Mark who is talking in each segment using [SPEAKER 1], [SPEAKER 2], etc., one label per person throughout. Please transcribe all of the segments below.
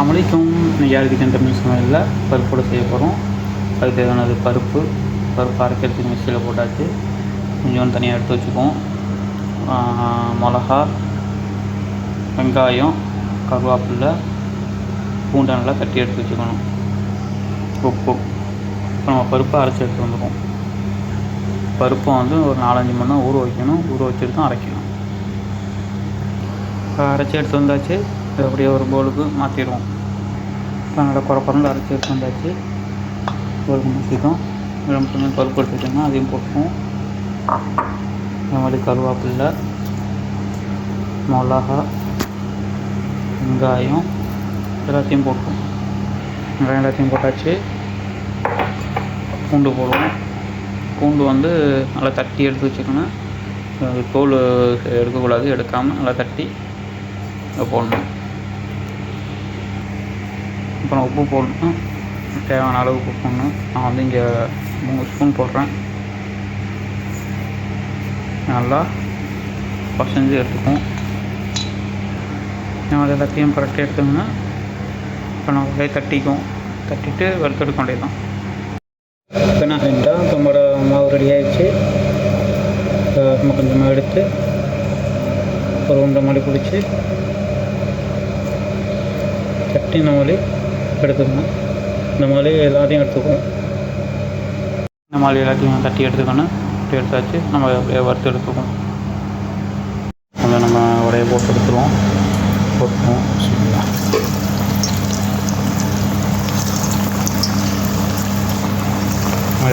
[SPEAKER 1] அஸ்ஸலாமு யார் கிச்சன் தமிழ் சமையலில் பருப்போடு செய்ய போகிறோம். அதுக்கு தேவையானது பருப்பு அரைக்கிறதுக்கு மிக்சியில் போட்டாச்சு. கொஞ்சம் தனியாக எடுத்து வச்சுக்குவோம். மிளகா, வெங்காயம், கருவேப்பிலை, பூண்டை நல்லா தட்டி எடுத்து வச்சுக்கணும். உப்பு. இப்போ நம்ம பருப்பை அரைச்சி எடுத்து வந்துடுவோம். பருப்பை ஒரு 4-5 மணி நேரம் ஊற வைக்கணும். ஊற வச்சுட்டு தான் அரைக்கணும். அரைச்சி எடுத்து வந்தாச்சு. இது அப்படியே ஒரு பவுலுக்கு மாற்றிடுவோம். இப்போ நல்லா குறப்பறந்து அரைச்சி எடுத்து வந்தாச்சு. பவுலுக்கு மாற்றிட்டோம். கொஞ்சம் பருப்பு எடுத்துக்கிட்டோம்னா அதையும் போட்டுருவோம். இந்த மாதிரி கருவேப்பில்லை, மிளகா, வெங்காயம் எல்லாத்தையும் போட்டுருவோம். வெங்காயம் எல்லாத்தையும் போட்டாச்சு. பூண்டு போடுவோம். பூண்டு நல்லா தட்டி எடுத்து வச்சுக்கணும். தோல் எடுக்கக்கூடாது. எடுக்காமல் நல்லா தட்டி போடணும். அப்புறம் உப்பு போடணும். தேவையான அளவு உப்பு போடணும். நான் இங்கே 3 ஸ்பூன் போடுறேன். நல்லா பசஞ்சு எடுத்துக்கும். அது எல்லாத்தையும் புரட்டி எடுத்தோம்னா இப்போ நம்ம அப்படியே தட்டிட்டு வறுத்தெடுக்க வேண்டியதான். இப்போ என்ன செஞ்சால் நம்மளோட மாவு ரெடி ஆகிடுச்சு. நம்ம கொஞ்சமாக எடுத்து ஒரு உண்டை மாதிரி பிடிச்சி தட்டி இந்த மாதிரி எடுத்துக்கணும். இந்த மாதிரி எல்லாத்தையும் எடுத்துக்குவோம். இந்த மாதிரி எல்லாத்தையும் தட்டி எடுத்துக்கணும். தட்டி எடுத்தாச்சு. நம்ம அப்படியே வறுத்து எடுத்துக்குவோம். அதை நம்ம உடைய போட்டு எடுத்துருவோம்.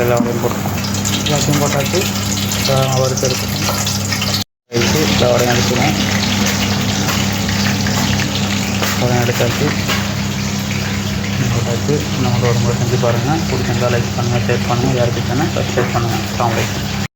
[SPEAKER 1] எல்லாத்தையும் போட்டுருவோம். எல்லாத்தையும் போட்டாச்சு. வறுத்து எடுத்துக்கணும். எல்லா உடையும் எடுத்துருவோம். உடையும் எடுத்தாச்சு. நம்மளோட முறை செஞ்சு பாருங்கள். பிடிச்சிருந்தால் லைக் பண்ணுங்கள், ஷேர் பண்ணுங்கள். யாருக்கு சேனல் சப்ஸ்கிரைப் பண்ணுங்கள். அஸ்ஸலாமு அலைக்கும்.